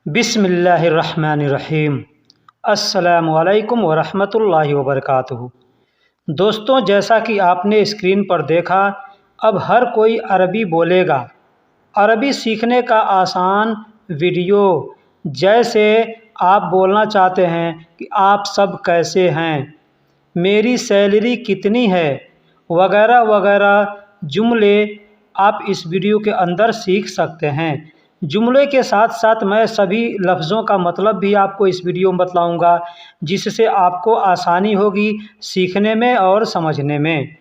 बिस्मिल्लाहिर्रहमानिर्रहीम। अस्सलामुअलैकुम वरहमतुल्लाहि वबरकातुहू। दोस्तों, जैसा कि आपने स्क्रीन पर देखा, अब हर कोई अरबी बोलेगा। अरबी सीखने का आसान वीडियो, जैसे आप बोलना चाहते हैं कि आप सब कैसे हैं, मेरी सैलरी कितनी है, वगैरह वगैरह जुमले आप इस वीडियो के अंदर सीख सकते हैं। जुमले के साथ साथ मैं सभी लफ्ज़ों का मतलब भी आपको इस वीडियो में बतलाऊंगा, जिससे आपको आसानी होगी सीखने में और समझने में।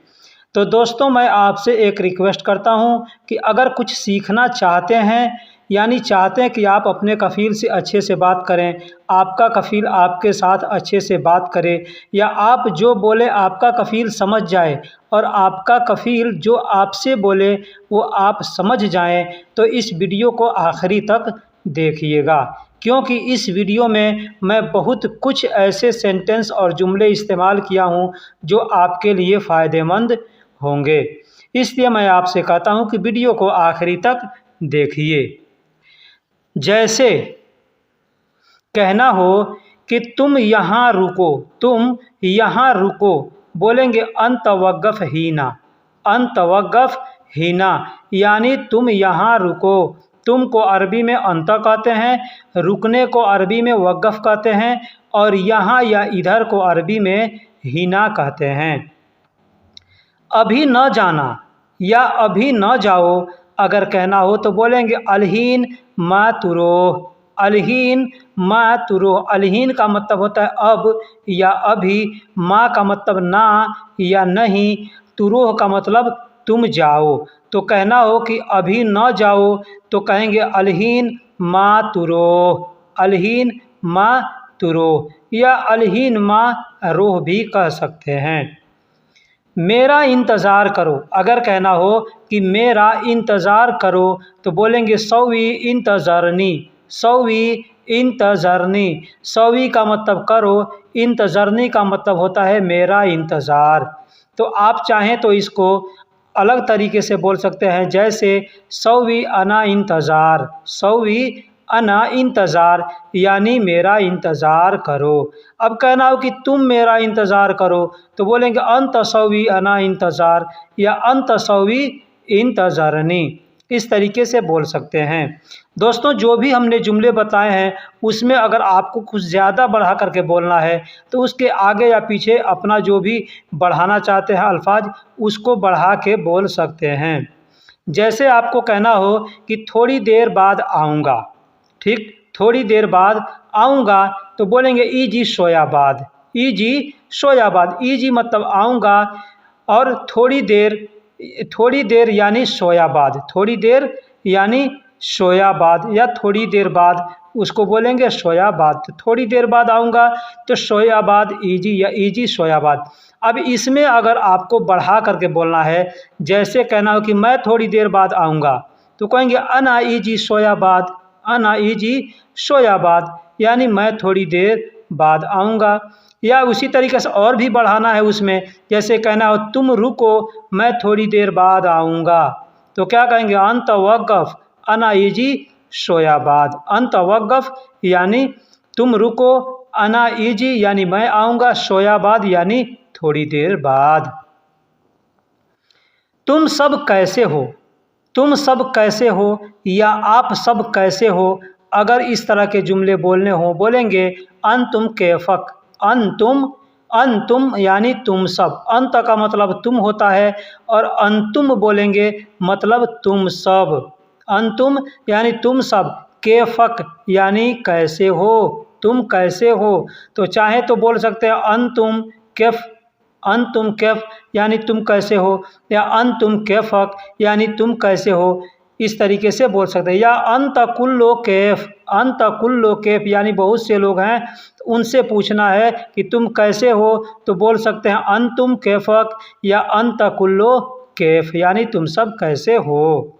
तो दोस्तों, मैं आपसे एक रिक्वेस्ट करता हूं कि अगर कुछ सीखना चाहते हैं, यानी चाहते हैं कि आप अपने कफ़ील से अच्छे से बात करें, आपका कफ़ील आपके साथ अच्छे से बात करे, या आप जो बोले आपका कफ़ील समझ जाए और आपका कफ़ील जो आपसे बोले वो आप समझ जाएं, तो इस वीडियो को आखिरी तक देखिएगा, क्योंकि इस वीडियो में मैं बहुत कुछ ऐसे सेंटेंस और जुमले इस्तेमाल किया हूं जो आपके लिए फ़ायदेमंद होंगे। इसलिए मैं आपसे कहता हूं कि वीडियो को आखिरी तक देखिए। जैसे कहना हो कि तुम यहाँ रुको, तुम यहाँ रुको, बोलेंगे अंतवक़्फ़ हीना, अंतवक़्फ़ हीना, यानी तुम यहाँ रुको। तुम को अरबी में अंत कहते हैं, रुकने को अरबी में वक़्फ़ कहते हैं, और यहाँ या इधर को अरबी में हीना कहते हैं। अभी न जाना या अभी न जाओ अगर कहना हो तो बोलेंगे अलहीन मा तुरोह, अलहीन मा तुरोह। अलहीन का मतलब होता है अब या अभी, मा का मतलब ना या नहीं, तुरोह का मतलब तुम जाओ। तो कहना हो कि अभी न जाओ तो कहेंगे अलहीन मा तुरोह, अलहीन मा तुरोह, या अलहीन मा रोह भी कह सकते हैं। मेरा इंतज़ार करो अगर कहना हो कि मेरा इंतज़ार करो तो बोलेंगे सौवी इंतज़रनी, सौवी इंतज़रनी। सौवी का मतलब करो, इंतज़रनी का मतलब होता है मेरा इंतज़ार। तो आप चाहें तो इसको अलग तरीके से बोल सकते हैं, जैसे सौवी अना इंतज़ार, सौवी अना इंतज़ार, यानी मेरा इंतज़ार करो। अब कहना हो कि तुम मेरा इंतज़ार करो तो बोलेंगे अंत सौवी अना इंतज़ार, या अंत सौवी इंतज़रनी। इस तरीके से बोल सकते हैं। दोस्तों, जो भी हमने जुमले बताए हैं उसमें अगर आपको कुछ ज़्यादा बढ़ा करके बोलना है तो उसके आगे या पीछे अपना जो भी बढ़ाना चाहते हैं अल्फाज, उसको बढ़ा के बोल सकते हैं। जैसे आपको कहना हो कि थोड़ी देर बाद आऊँगा, ठीक, थोड़ी देर बाद आऊँगा तो बोलेंगे ईजी शोयाबाद, ईजी शोयाबाद। ईजी मतलब आऊँगा, और थोड़ी देर, थोड़ी देर यानी शोयाबाद, थोड़ी देर यानी शोयाबाद, या थोड़ी देर बाद उसको बोलेंगे शोयाबाद। तो थोड़ी देर बाद आऊँगा तो शोयाबाद ईजी, या ईजी शोयाबाद। अब इसमें अगर आपको बढ़ा करके बोलना है, जैसे कहना हो कि मैं थोड़ी देर बाद आऊँगा तो कहेंगे अना ईजी शोयाबाद, अना ईजी शोयाबाद, यानी मैं थोड़ी देर बाद आऊँगा। या उसी तरीके से और भी बढ़ाना है उसमें, जैसे कहना हो तुम रुको मैं थोड़ी देर बाद आऊँगा तो क्या कहेंगे अंतवक़्फ़ अना ईजी शोयाबाद, अंतवक़्फ़ यानी तुम रुको, अना ईजी यानी मैं आऊँगा, शोयाबाद यानी थोड़ी देर बाद। तुम सब कैसे हो, तुम सब कैसे हो, या आप सब कैसे हो अगर इस तरह के जुमले बोलने हो बोलेंगे अंतुम कैफ़क, अंतुम, अंतुम यानी तुम सब, अंत का मतलब तुम होता है, और अंतुम बोलेंगे मतलब तुम सब। अंतुम यानी तुम सब, कैफ़क यानी कैसे हो, तुम कैसे हो। तो चाहे तो बोल सकते हैं अंतुम कैफ़, अंतुम कैफ़ यानी तुम कैसे हो, या अंतुम कैफ़क यानी तुम कैसे हो, इस तरीके से बोल सकते हैं। या अंत कुल्लो कैफ़, अंत कुल्लो कैफ़ यानी बहुत से लोग हैं तो उनसे पूछना है कि तुम कैसे हो तो बोल सकते हैं अंतुम कैफ़क, या अंत कुल्लो कैफ़ यानी तुम सब कैसे हो।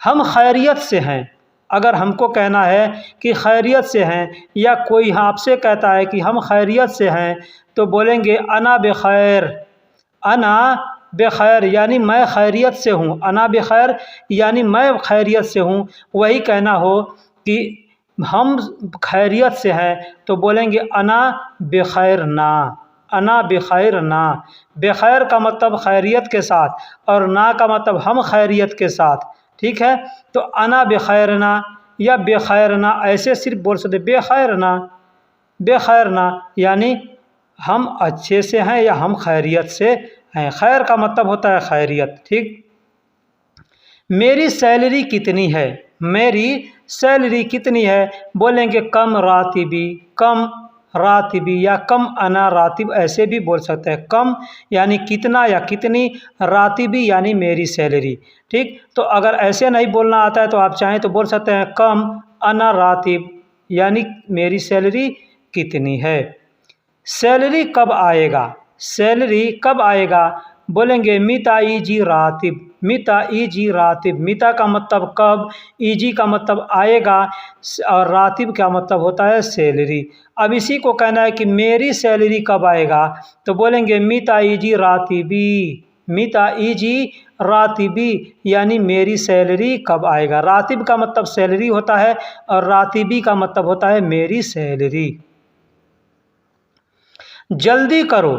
हम खैरियत से हैं अगर हमको कहना है कि खैरियत से हैं, या कोई आपसे कहता है कि हम खैरियत से हैं तो बोलेंगे अना बेखैर, अना बेखैर यानी मैं खैरियत से हूँ, अना बेखैर यानी मैं खैरियत से हूँ। वही कहना हो कि हम खैरियत से हैं तो बोलेंगे अना बेखैर ना, अना बेखैर ना। बेखैर का मतलब खैरियत के साथ और ना का मतलब हम खैरियत के साथ, ठीक है। तो अना बेखैर ना या बेखैर ना ऐसे सिर्फ बोल सकते, बेखैर ना, बेखैर ना यानी हम अच्छे से हैं या हम खैरियत से हैं। खैर का मतलब होता है खैरियत, ठीक। मेरी सैलरी कितनी है, मेरी सैलरी कितनी है, बोलेंगे कम रातिबी, कम रातिबी या कम अना रातिब ऐसे भी बोल सकते हैं। कम यानी कितना या कितनी, रातिबी यानी मेरी सैलरी, ठीक। तो अगर ऐसे नहीं बोलना आता है तो आप चाहें तो बोल सकते हैं कम अना रातिब यानी मेरी सैलरी कितनी है। सैलरी कब आएगा, सैलरी कब आएगा, बोलेंगे मिता ईजी रातिब, मिता ईजी रातिब। मिता का मतलब कब, ईजी का मतलब आएगा और रातिब का मतलब होता है सैलरी। अब इसी को कहना है कि मेरी सैलरी कब आएगा, तो बोलेंगे मिता ईजी रातिबी, मिता ईजी रातिबी यानी मेरी सैलरी कब आएगा। रातिब का मतलब सैलरी होता है और रातिबी का मतलब होता है मेरी सैलरी। जल्दी करो,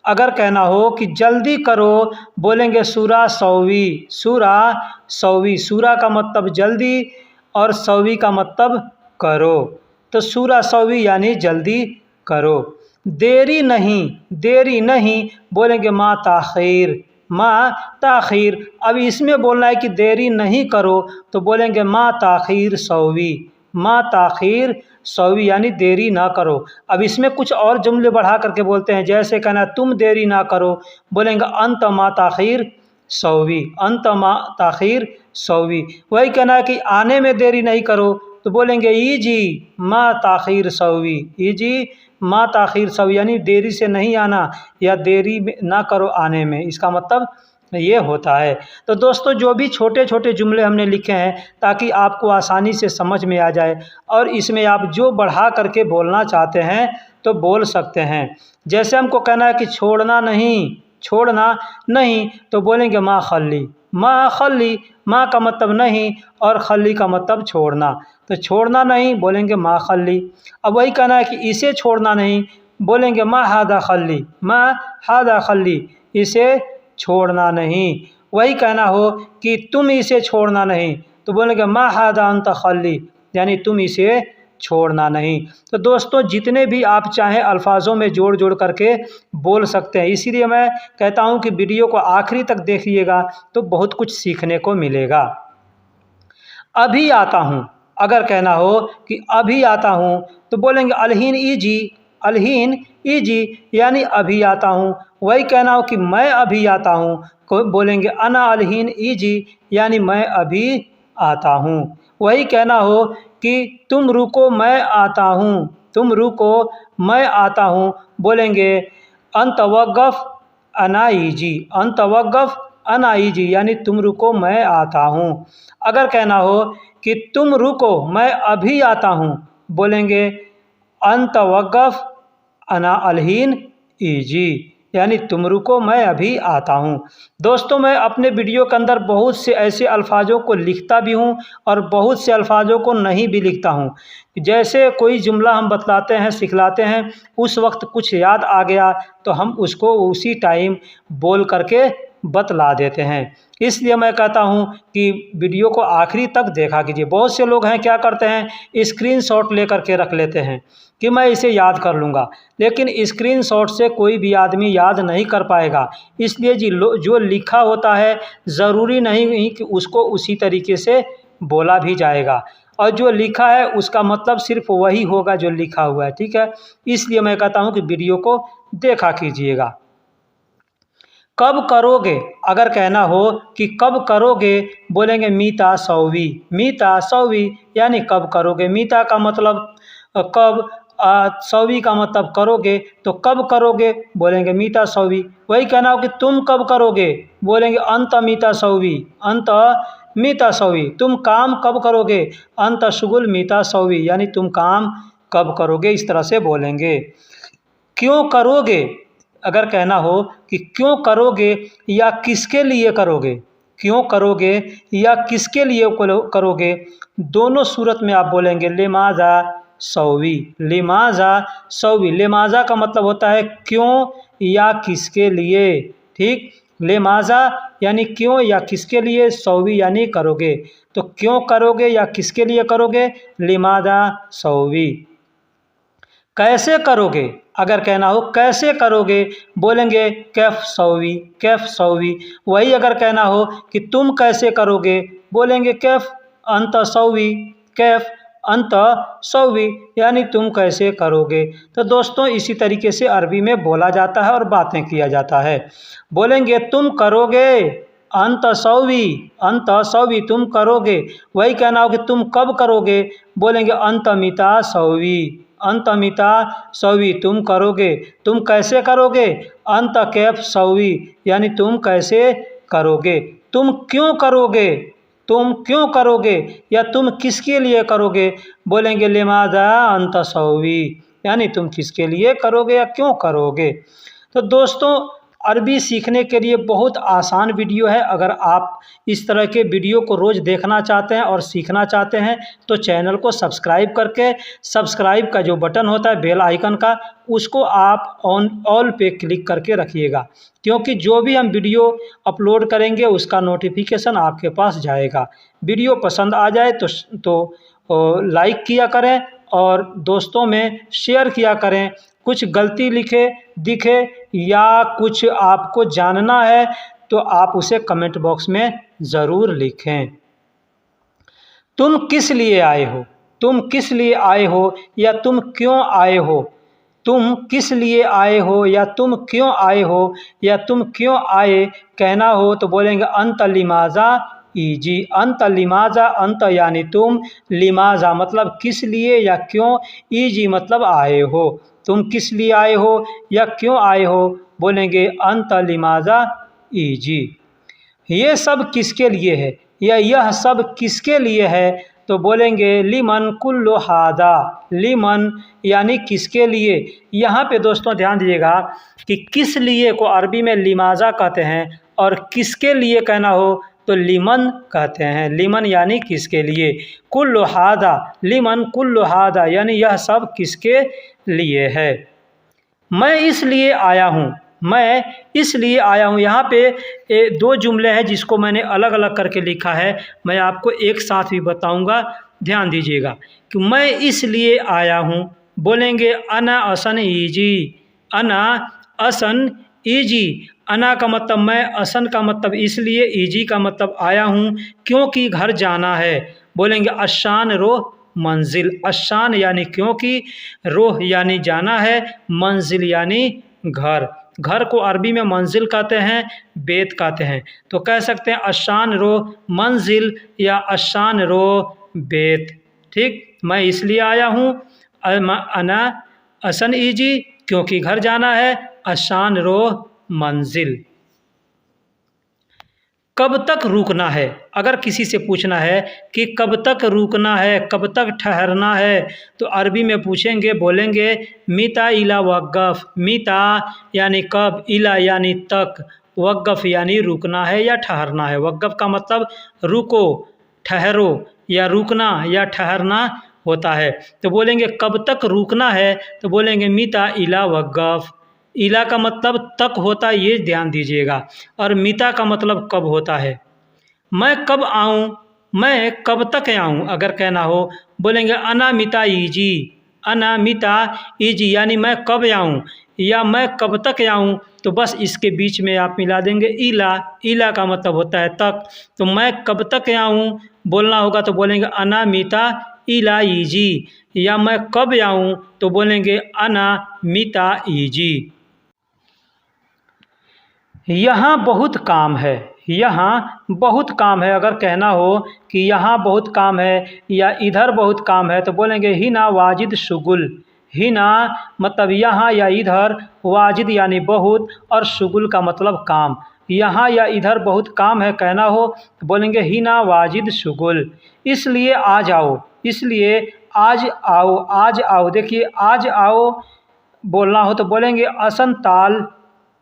अगर कहना हो कि जल्दी करो, बोलेंगे सूरा सौवी, सूरा सौवी। सूरा का मतलब जल्दी और सौवी का मतलब करो, तो सूरा सौवी यानी जल्दी करो। देरी नहीं, देरी नहीं, बोलेंगे मा ताखीर, मा ताखीर। अब इसमें बोलना है कि देरी नहीं करो तो बोलेंगे मा ताखीर सौवी, मा ताखीर सौवी यानी देरी ना करो। अब इसमें कुछ और जुमले बढ़ा करके बोलते हैं, जैसे कहना तुम देरी ना करो, बोलेंगे अंत मा ताखीर सौवी, अंत मा ताखीर सौवी। वही कहना है कि आने में देरी नहीं करो तो बोलेंगे ईजी मा ताखीर सौवी, ईजी मा ताखीर सौवी यानी देरी से नहीं आना या देरी ना करो आने में, इसका मतलब ये होता है। तो दोस्तों जो भी छोटे छोटे जुमले हमने लिखे हैं ताकि आपको आसानी से समझ में आ जाए, और इसमें आप जो बढ़ा करके बोलना चाहते हैं तो बोल सकते हैं। जैसे हमको कहना है कि छोड़ना नहीं, छोड़ना नहीं, तो बोलेंगे मा खल्ली, मा खल्ली। मा का मतलब नहीं और खल्ली का मतलब छोड़ना, तो छोड़ना नहीं बोलेंगे मा खल्ली। अब वही कहना है कि इसे छोड़ना नहीं, बोलेंगे मा हादा खल्ली, मा हादा खल्ली, इसे छोड़ना नहीं। वही कहना हो कि तुम इसे छोड़ना नहीं तो बोलेंगे मा हादा अंत खल्ली यानी तुम इसे छोड़ना नहीं। तो दोस्तों जितने भी आप चाहें अल्फाजों में जोड़ जोड़ करके बोल सकते हैं, इसीलिए मैं कहता हूं कि वीडियो को आखिरी तक देखिएगा तो बहुत कुछ सीखने को मिलेगा। अभी आता हूं, अगर कहना हो कि अभी आता हूं तो बोलेंगे अलहीन ईजी, अलहीन ईजी यानी अभी आता हूं। वही कहना हो कि मैं अभी आता हूं को बोलेंगे अना अलहीन ईजी यानी मैं अभी आता हूं। वही कहना हो कि तुम रुको मैं आता हूं, तुम रुको मैं आता हूं, बोलेंगे अंत वक़्फ़ अना ईजी, अंत वक़्फ़ अना ईजी यानी तुम रुको मैं आता हूं। अगर कहना हो कि तुम रुको मैं अभी आता हूं, बोलेंगे अंत वक़्फ़ अना अलहीन ईजी यानी तुम रुको मैं अभी आता हूँ। दोस्तों मैं अपने वीडियो के अंदर बहुत से ऐसे अल्फाजों को लिखता भी हूँ और बहुत से अल्फाजों को नहीं भी लिखता हूँ। जैसे कोई जुमला हम बतलाते हैं, सिखलाते हैं, उस वक्त कुछ याद आ गया तो हम उसको उसी टाइम बोल करके बतला देते हैं। इसलिए मैं कहता हूं कि वीडियो को आखिरी तक देखा कीजिए। बहुत से लोग हैं क्या करते हैं, स्क्रीनशॉट लेकर के रख लेते हैं कि मैं इसे याद कर लूँगा, लेकिन स्क्रीनशॉट से कोई भी आदमी याद नहीं कर पाएगा। इसलिए जो लिखा होता है ज़रूरी नहीं कि उसको उसी तरीके से बोला भी जाएगा, और जो लिखा है उसका मतलब सिर्फ वही होगा जो लिखा हुआ है, ठीक है। इसलिए मैं कहता हूँ कि वीडियो को देखा कीजिएगा। कब करोगे, अगर कहना हो कि कब करोगे, बोलेंगे मीता सौवी, मीता सौवी यानी कब करोगे। मीता का मतलब कब, सौवी का मतलब करोगे, तो कब करोगे बोलेंगे मीता सौवी। वही कहना हो कि तुम कब करोगे, बोलेंगे अंत मीता सौवी, अंत मीता सौवी। तुम काम कब करोगे, अंत शुगुल मीता सौवी यानी तुम काम कब करोगे, इस तरह से बोलेंगे। क्यों करोगे, अगर कहना हो कि क्यों करोगे या किसके लिए करोगे, क्यों करोगे या किसके लिए करोगे, दोनों सूरत में आप बोलेंगे लिमाजा सौवी। लिमाजा सौवी, लिमाजा का मतलब होता है क्यों या किसके लिए। ठीक, लिमाजा यानी क्यों या किसके लिए, सौवी यानी करोगे। तो क्यों करोगे या किसके लिए करोगे, लिमाजा सौवी। कैसे करोगे, अगर कहना हो कैसे करोगे, बोलेंगे कैफ सौवी, कैफ सौवी। वही अगर कहना हो कि तुम कैसे करोगे, बोलेंगे कैफ अंत सौवी, कैफ अंत सौवी, यानी तुम कैसे करोगे। तो दोस्तों इसी तरीके से अरबी में बोला जाता है और बातें किया जाता है। बोलेंगे तुम करोगे, अंत सौवी, अंत सौवी तुम करोगे। वही कहना हो कि तुम कब करोगे, बोलेंगे अंतमिता सौवी, अंतमिता सौवी तुम करोगे। तुम कैसे करोगे, अंत कैफ सौवी, यानी तुम कैसे करोगे। तुम क्यों करोगे, तुम क्यों करोगे या तुम किसके लिए करोगे, बोलेंगे लिमाजा अंत सौवी, यानी तुम किसके लिए करोगे या क्यों करोगे। तो दोस्तों अरबी सीखने के लिए बहुत आसान वीडियो है। अगर आप इस तरह के वीडियो को रोज़ देखना चाहते हैं और सीखना चाहते हैं तो चैनल को सब्सक्राइब करके, सब्सक्राइब का जो बटन होता है बेल आइकन का, उसको आप ऑल पे क्लिक करके रखिएगा, क्योंकि जो भी हम वीडियो अपलोड करेंगे उसका नोटिफिकेशन आपके पास जाएगा। वीडियो पसंद आ जाए तो लाइक किया करें और दोस्तों में शेयर किया करें। कुछ गलती लिखे दिखे या कुछ आपको जानना है तो आप उसे कमेंट बॉक्स में ज़रूर लिखें। तुम किस लिए आए हो, तुम किस लिए आए हो या तुम क्यों आए हो। तुम किस लिए आए हो या तुम क्यों आए हो या तुम क्यों आए कहना हो तो बोलेंगे अंत लिमाजा ईजी, अंत लिमाजा, अंत यानी तुम, लिमाजा मतलब किस लिए या क्यों, ईजी मतलब आए हो। तुम किस लिए आए हो या क्यों आए हो, बोलेंगे अंत लिमाजा ईजी। ये सब किसके लिए है या यह सब किसके लिए है, तो बोलेंगे लिमन कुल्लु हादा, लिमन यानी किसके लिए। यहाँ पे दोस्तों ध्यान दीजिएगा कि किस लिए को अरबी में लिमाजा कहते हैं और किसके लिए कहना हो तो लिमन कहते हैं। लिमन यानी किसके लिए, कुल्लु हादा, लिमन कुल्लु हादा यानी यह सब किसके लिए है। मैं इसलिए आया हूँ, मैं इसलिए आया हूँ। यहाँ पे दो जुमले हैं जिसको मैंने अलग अलग करके लिखा है, मैं आपको एक साथ भी बताऊँगा, ध्यान दीजिएगा कि मैं इसलिए आया हूँ, बोलेंगे अना असन ईजी, अना असन ईजी। अना का मतलब मैं, असन का मतलब इसलिए, ईजी का मतलब आया हूँ क्योंकि घर जाना है, बोलेंगे अशान रोह मंजिल, अशान यानी क्योंकि, रोह यानी जाना है, मंजिल यानी घर। घर को अरबी में मंजिल कहते हैं, बेत कहते हैं। तो कह सकते हैं अशान रोह मंजिल या अशान रोह बेत। ठीक, मैं इसलिए आया हूँ, अना असन ईजी क्योंकि घर जाना है, अशान रोह मंजिल। कब तक रुकना है, अगर किसी से पूछना है कि कब तक रुकना है, कब तक ठहरना है, तो अरबी में पूछेंगे, बोलेंगे मीता इला वक़्फ़, मीता यानी कब, इला यानी तक, वक़्फ़ यानी रुकना है या ठहरना है। वक़्फ़ का मतलब रुको, ठहरो या रुकना या ठहरना होता है। तो बोलेंगे कब तक रुकना है, तो बोलेंगे मीता इला वक़्फ़। इला का मतलब तक होता है, ये ध्यान दीजिएगा, और मिता का मतलब कब होता है। मैं कब आऊँ, मैं कब तक आऊँ अगर कहना हो, बोलेंगे अना मिता ईजी, अना मिता ईजी यानी मैं कब आऊँ या मैं कब तक आऊँ। तो बस इसके बीच में आप मिला देंगे इला, इला का मतलब होता है तक। तो मैं कब तक आऊँ बोलना होगा तो बोलेंगे अना मिता इला ईजी, या मैं कब आऊँ तो बोलेंगे अना मिता ईजी। यहाँ बहुत काम है, यहाँ बहुत काम है अगर कहना हो कि यहाँ बहुत काम है या इधर बहुत काम है तो बोलेंगे हिना वाजिद शुगुल। हिना मतलब यहाँ या इधर, वाजिद यानी बहुत और शुगुल का मतलब काम। यहाँ या इधर बहुत काम है कहना हो तो बोलेंगे हिना वाजिद शुगुल। इसलिए आ जाओ, इसलिए आज आओ, आज आओ। देखिए आज आओ बोलना हो तो बोलेंगे असंताल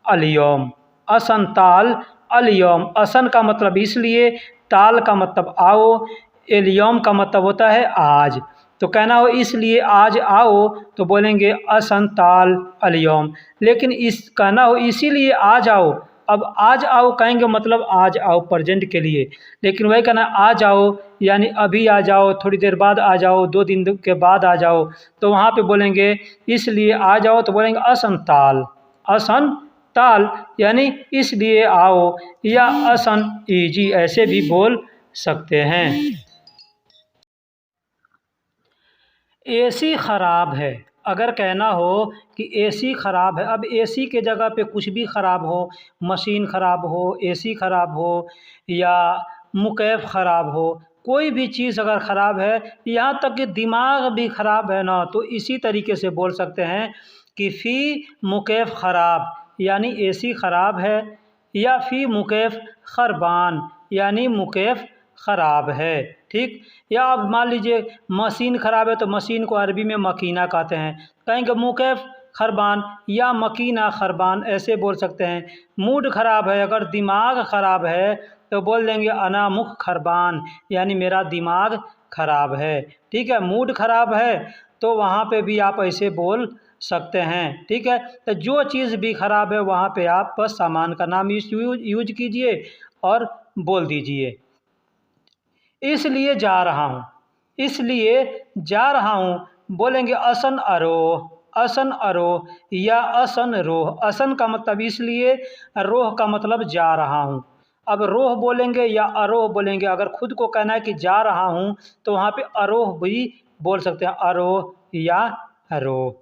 अलियोम, असंताल अलयौम। असन का मतलब इसलिए, ताल का मतलब आओ, एलियौम का मतलब होता है आज। तो कहना हो इसलिए आज आओ तो बोलेंगे असन ताल अलयौम। लेकिन इस कहना हो इसीलिए आज आओ, अब आज आओ कहेंगे मतलब आज आओ प्रेजेंट के लिए, लेकिन वही कहना आ जाओ यानी अभी आ जाओ, थोड़ी देर बाद आ जाओ, 2 दिन के बाद आ जाओ, तो वहाँ पे बोलेंगे इसलिए आ जाओ तो बोलेंगे असन ताल। असन ताल यानी इसलिए आओ, या असन ईजी ऐसे भी बोल सकते हैं। एसी ख़राब है, अगर कहना हो कि एसी ख़राब है, अब एसी के जगह पे कुछ भी ख़राब हो, मशीन ख़राब हो, एसी ख़राब हो, या मुकैफ ख़राब हो, कोई भी चीज़ अगर ख़राब है, यहाँ तक कि दिमाग भी ख़राब है ना, तो इसी तरीके से बोल सकते हैं कि फ़ी मुकैफ ख़राब यानी एसी ख़राब है, या फ़ी मुकैफ खरबान यानी मुकैफ ख़राब है। ठीक, या अब मान लीजिए मशीन ख़राब है तो मशीन को अरबी में मकीना कहते हैं, कहेंगे मुकैफ खरबान या मकीना खरबान ऐसे बोल सकते हैं। मूड ख़राब है, अगर दिमाग ख़राब है तो बोल देंगे अना मुख खरबान यानी मेरा दिमाग ख़राब है। ठीक है, मूड ख़राब है तो वहाँ पे भी आप ऐसे बोल सकते हैं। ठीक है, तो जो चीज़ भी ख़राब है वहाँ पे आप बस सामान का नाम यूज कीजिए और बोल दीजिए। इसलिए जा रहा हूँ, इसलिए जा रहा हूँ बोलेंगे असन अरोह, असन अरोह या असन रोह। असन का मतलब इसलिए, रोह का मतलब जा रहा हूँ। अब रोह बोलेंगे या अरोह बोलेंगे, अगर खुद को कहना है कि जा रहा हूँ तो वहाँ पे अरोह भी बोल सकते हैं, अरोह या अरोह।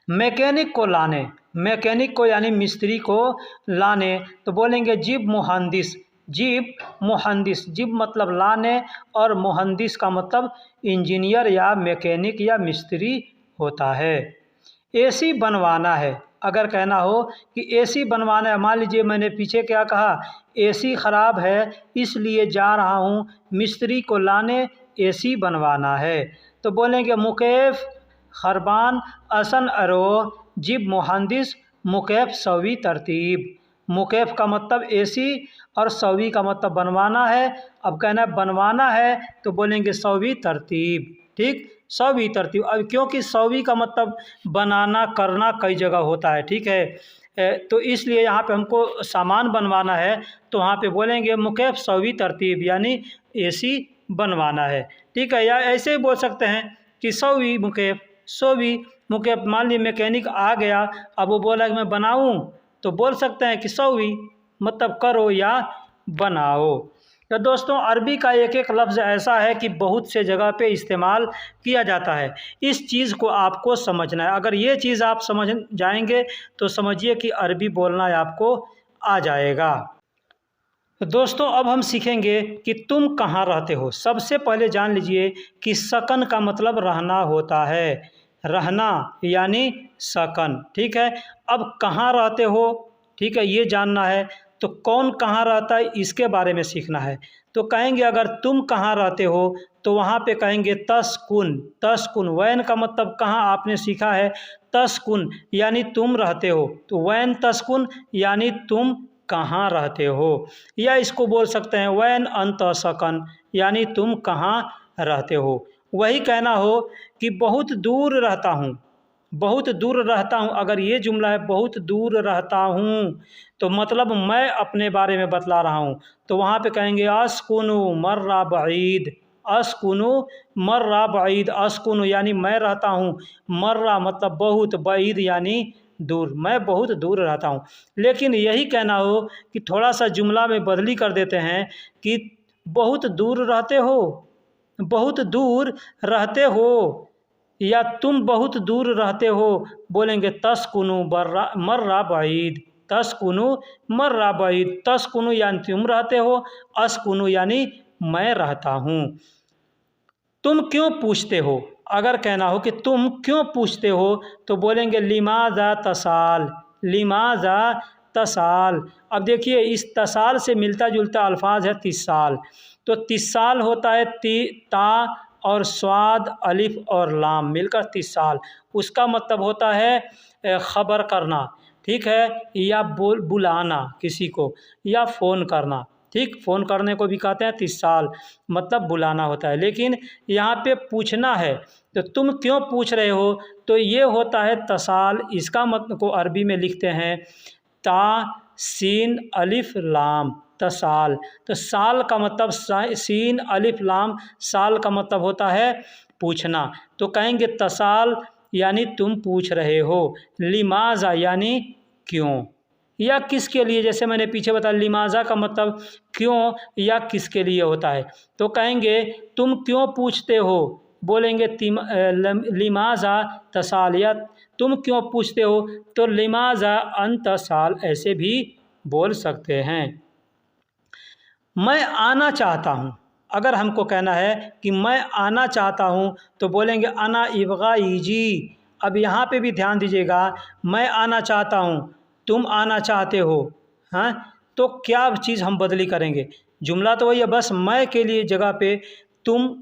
मैकेनिक को लाने, मैकेनिक को यानी मिस्त्री को लाने तो बोलेंगे जिब मुहंदिस। जिब मुहंदिस, जिब मतलब लाने और मुहंदिस का मतलब इंजीनियर या मैकेनिक या मिस्त्री होता है। एसी बनवाना है, अगर कहना हो कि एसी बनवाना है, मान लीजिए मैंने पीछे क्या कहा, एसी ख़राब है इसलिए जा रहा हूँ मिस्त्री को लाने, एसी बनवाना है, तो बोलेंगे मुकैफ खरबान असन अरोह जिब मुहंदिस मुकैफ सवी तरतीब। मुकैफ का मतलब एसी और सवी का मतलब बनवाना है। अब कहना है बनवाना है तो बोलेंगे सवी तरतीब। ठीक, सवी तरतीब। अब क्योंकि सवी का मतलब बनाना करना कई जगह होता है, ठीक है, तो इसलिए यहाँ पे हमको सामान बनवाना है तो वहाँ पे बोलेंगे मुकैफ सवी तरतीब यानी एसी बनवाना है। ठीक है, या ऐसे ही बोल सकते हैं कि सवी मुकैफ, सवी मुकैफ। मान लीजिए मैकेनिक आ गया, अब वो बोला कि मैं बनाऊं तो बोल सकते हैं कि सवी मतलब करो या बनाओ। तो दोस्तों अरबी का एक एक लफ्ज़ ऐसा है कि बहुत से जगह पे इस्तेमाल किया जाता है। इस चीज़ को आपको समझना है, अगर ये चीज़ आप समझ जाएंगे तो समझिए कि अरबी बोलना आपको आ जाएगा। तो दोस्तों अब हम सीखेंगे कि तुम कहाँ रहते हो। सबसे पहले जान लीजिए कि सकन का मतलब रहना होता है, रहना यानी सकन। ठीक है, अब कहाँ रहते हो, ठीक है, ये जानना है। तो कौन कहाँ रहता है इसके बारे में सीखना है। तो कहेंगे अगर तुम कहाँ रहते हो तो वहाँ पे कहेंगे तस्कुन। तस्कुन, वैन का मतलब कहाँ आपने सीखा है, तस्कुन यानी तुम रहते हो, तो वैन तस्कुन यानी तुम कहाँ रहते हो। या इसको बोल सकते हैं वैन अंत सकन यानी तुम कहाँ रहते हो। वही कहना हो कि बहुत दूर रहता हूँ, बहुत दूर रहता हूँ, अगर ये जुमला है बहुत दूर रहता हूँ तो मतलब मैं अपने बारे में बतला रहा हूँ, तो वहाँ पे कहेंगे अस्कुनु मर्रा बईद। अस्कुनु मर्रा बईद, अस्कुनु यानी मैं रहता हूँ, मर्रा मतलब बहुत, बईद यानी दूर, मैं बहुत दूर रहता हूँ। लेकिन यही कहना हो कि थोड़ा सा जुमला में बदली कर देते हैं कि बहुत दूर रहते हो, बहुत दूर रहते हो, या तुम बहुत दूर रहते हो, बोलेंगे तस्कुनु मर्रा बईद। तस्कुनु मर्रा बईद, तस्कुनु यानी तुम रहते हो, अस्कुनु यानी मैं रहता हूँ। तुम क्यों पूछते हो, अगर कहना हो कि तुम क्यों पूछते हो तो बोलेंगे लिमाजा तसाल। लिमाजा तसाल। अब देखिए इस तसाल से मिलता जुलता अल्फाज है तिसाल। तो तिसाल होता है ता और स्वाद अलिफ और लाम मिलकर तिसाल, उसका मतलब होता है ख़बर करना। ठीक है, या बुलाना किसी को, या फ़ोन करना। ठीक, फ़ोन करने को भी कहते हैं इत्तिसाल, मतलब बुलाना होता है। लेकिन यहाँ पे पूछना है, तो तुम क्यों पूछ रहे हो, तो ये होता है तसाल। इसका मतलब को अरबी में लिखते हैं ता सीन अलिफ लाम, तसाल। तो साल का मतलब सीन अलिफ लाम, साल का मतलब होता है पूछना। तो कहेंगे तसाल यानी तुम पूछ रहे हो, लिमाजा यानी क्यों या किसके लिए। जैसे मैंने पीछे बताया लिमाजा का मतलब क्यों या किसके लिए होता है। तो कहेंगे तुम क्यों पूछते हो, बोलेंगे लिमाजा तसाल, या तुम क्यों पूछते हो तो लिमाजा अन तसाल, ऐसे भी बोल सकते हैं। मैं आना चाहता हूँ, अगर हमको कहना है कि मैं आना चाहता हूँ तो बोलेंगे अना इब्गाई जी। अब यहाँ पे भी ध्यान दीजिएगा, मैं आना चाहता हूँ, तुम आना चाहते हो, हाँ, तो क्या चीज़ हम बदली करेंगे। जुमला तो वही है, बस मैं के लिए जगह पे तुम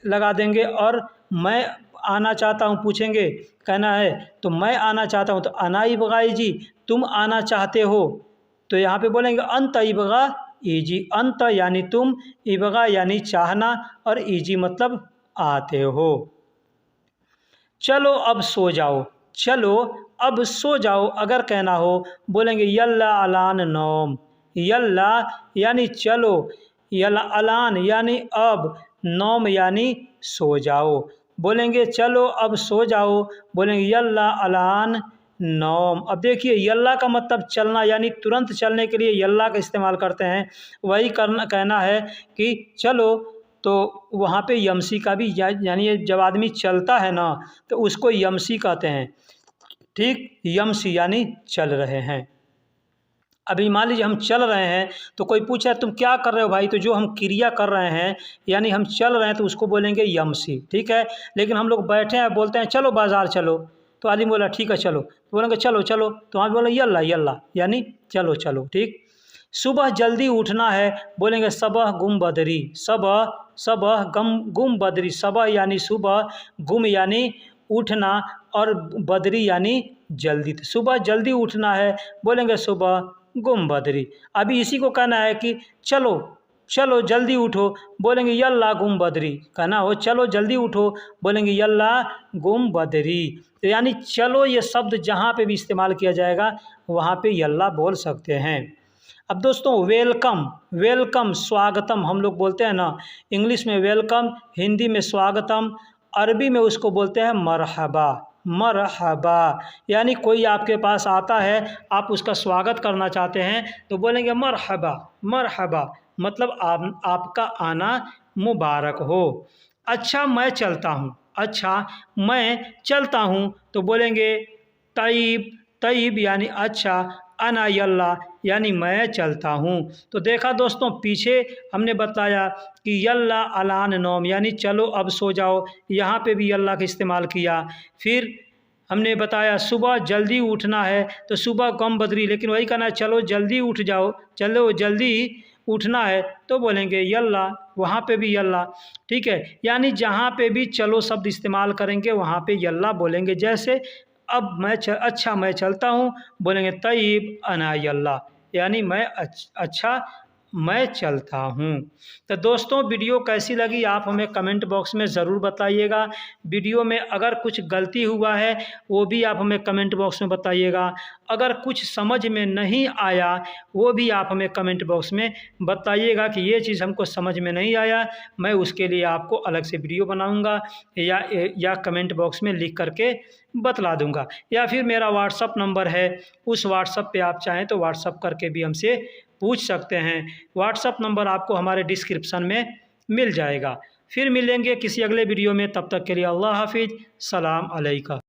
लगा देंगे, और मैं आना चाहता हूँ पूछेंगे, कहना है तो मैं आना चाहता हूँ तो अना इब्गाई जी, तुम आना चाहते हो तो यहाँ पे बोलेंगे अंत इब्गा ईजी। अंत यानी तुम, इब्गा यानी चाहना, और ईजी मतलब आते हो। चलो अब सो जाओ, चलो अब सो जाओ अगर कहना हो बोलेंगे यल्ला अलान नौम। यल्ला यानी चलो, यल्ला अलान यानी अब, नौम यानी सो जाओ। बोलेंगे चलो अब सो जाओ, बोलेंगे यल्ला अलान नौम। अब देखिए यल्ला का मतलब चलना, यानी तुरंत चलने के लिए यल्ला का इस्तेमाल करते हैं। वही कहना है कि चलो, तो वहाँ पे यमसी का भी यानी जब आदमी चलता है ना तो उसको यमसी कहते हैं। ठीक, यमसी यानी चल रहे हैं। अभी मान लीजिए हम चल रहे हैं तो कोई पूछा तुम क्या कर रहे हो भाई, तो जो हम क्रिया कर रहे हैं यानी हम चल रहे हैं तो उसको बोलेंगे यमसी। ठीक है, लेकिन हम लोग बैठे हैं बोलते हैं चलो बाज़ार चलो, तो आदमी बोला ठीक है चलो, तो बोलेंगे चलो चलो, तो वहाँ बोले यल्ला यल्ला यानी चलो चलो। ठीक, सुबह जल्दी उठना है, बोलेंगे सबह गुम बदरी। सबह, सबह गुम बदरी। सबह यानी सुबह, गुम यानी उठना, और बदरी यानी जल्दी। तो सुबह जल्दी उठना है, बोलेंगे सुबह गुम बदरी। अभी इसी को कहना है कि चलो चलो जल्दी उठो, बोलेंगे यल्ला गुम बदरी। कहना हो चलो जल्दी उठो, बोलेंगे यल्ला गुम बदरी। तो यानी चलो ये शब्द जहाँ पे भी इस्तेमाल किया जाएगा वहाँ पे यल्ला बोल सकते हैं। अब दोस्तों वेलकम, वेलकम स्वागतम हम लोग बोलते हैं ना, इंग्लिश में वेलकम, हिंदी में स्वागतम, अरबी में उसको बोलते हैं मरहबा। मरहबा यानी कोई आपके पास आता है, आप उसका स्वागत करना चाहते हैं तो बोलेंगे मरहबा। मरहबा मतलब आपका आना मुबारक हो। अच्छा मैं चलता हूँ, अच्छा मैं चलता हूँ तो बोलेंगे तय्यब। तय्यब यानी अच्छा, अना यल्ला यानी मैं चलता हूँ। तो देखा दोस्तों, पीछे हमने बताया कि यल्ला अलान नौम यानी चलो अब सो जाओ, यहाँ पे भी यल्ला का इस्तेमाल किया। फिर हमने बताया सुबह जल्दी उठना है तो सुबह गम बदरी, लेकिन वही कहना है चलो जल्दी उठ जाओ, चलो जल्दी उठना है तो बोलेंगे यल्ला, वहाँ पे भी यल्ला। ठीक है, यानी जहाँ पे भी चलो शब्द इस्तेमाल करेंगे वहाँ पे यल्ला बोलेंगे। जैसे अब अच्छा मैं चलता हूँ, बोलेंगे तय्यब अना यल्ला यानी मैं अच्छा मैं चलता हूँ। तो दोस्तों वीडियो कैसी लगी आप हमें कमेंट बॉक्स में ज़रूर बताइएगा। वीडियो में अगर कुछ गलती हुआ है वो भी आप हमें कमेंट बॉक्स में बताइएगा। अगर कुछ समझ में नहीं आया वो भी आप हमें कमेंट बॉक्स में बताइएगा कि ये चीज़ हमको समझ में नहीं आया, मैं उसके लिए आपको अलग से वीडियो बनाऊँगा या कमेंट बॉक्स में लिख करके बतला दूंगा। या फिर मेरा व्हाट्सअप नंबर है, उस व्हाट्सअप पे आप चाहें तो व्हाट्सअप करके भी हमसे पूछ सकते हैं। व्हाट्सअप नंबर आपको हमारे डिस्क्रिप्शन में मिल जाएगा। फिर मिलेंगे किसी अगले वीडियो में, तब तक के लिए अल्लाह हाफिज़, सलाम अलैकुम।